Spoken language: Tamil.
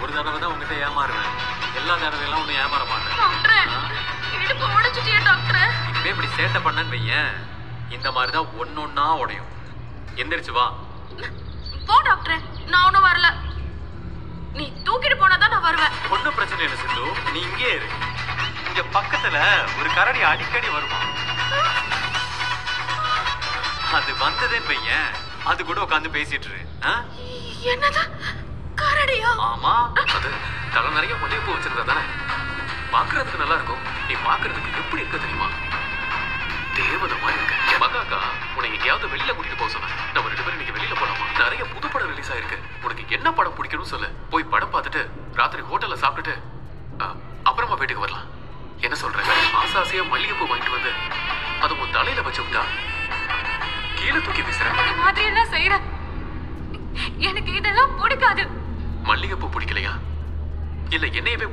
ஒரு தடவை தான் உங்ககிட்ட ஏமாறுவேன், எல்லா தடவையெல்லாம் ஒன்றும் ஏமாற மாட்டேன். இடுப்பு உடைச்சிட்டியா டாக்டர்? இப்பவே இப்படி சேட்டை பண்ணன்னு வையேன், இந்த மாதிரி தான் ஒன்னொன்னா உடையும். எந்திரிச்சு வா. போ டாக்டர், நான் ஒன்றும் வரல. நீ தூக்கிட்டு போனாதான் நான் வருவேன். ஒன்றும் பிரச்சனை இல்லை சிந்து, நீ இங்கே இரு. இங்க பக்கத்துல ஒரு கரடி அடிக்கடி வருமா, அது வந்ததேன்னு வையன், அது கூட உட்காந்து பேசிட்டு இரு. என்னது கரடியா? ஆமா, அது தலை நிறைய மல்லிகைப்பூ வச்சிருந்தா தானே பாக்குறதுக்கு நல்லா இருக்கும். நீ பாக்குறதுக்கு எப்படி இருக்க தெரியுமா? தேவதை மாதிரி இருக்க. என் மகாக்கா உன்னை எங்கேயாவது வெளியில கூட்டிட்டு போக சொன்ன. நம்ம 2 பேரும் இன்னைக்கு வெளியில போலாமா? நிறைய புது படம் ரிலீஸ் ஆயிருக்கு. உனக்கு என்ன படம் பிடிக்கணும்னு சொல்லு, போய் படம் பார்த்துட்டு ராத்திரி ஹோட்டல்ல சாப்பிட்டுட்டு அப்புறமா வீட்டுக்கு வரலாம். என்ன சொல்ற? ஆசாசியா மல்லிகைப்பூ வாங்கிட்டு வந்து அது உன் தலையில வச்சு விட்டா கீழே தூக்கி வீசுற மாதிரி எல்லாம் செய்யற. எனக்கு இதெல்லாம் பிடிக்காது. மல்லிகைப்பூ பிடிக்கலையா? இல்ல என்னையவே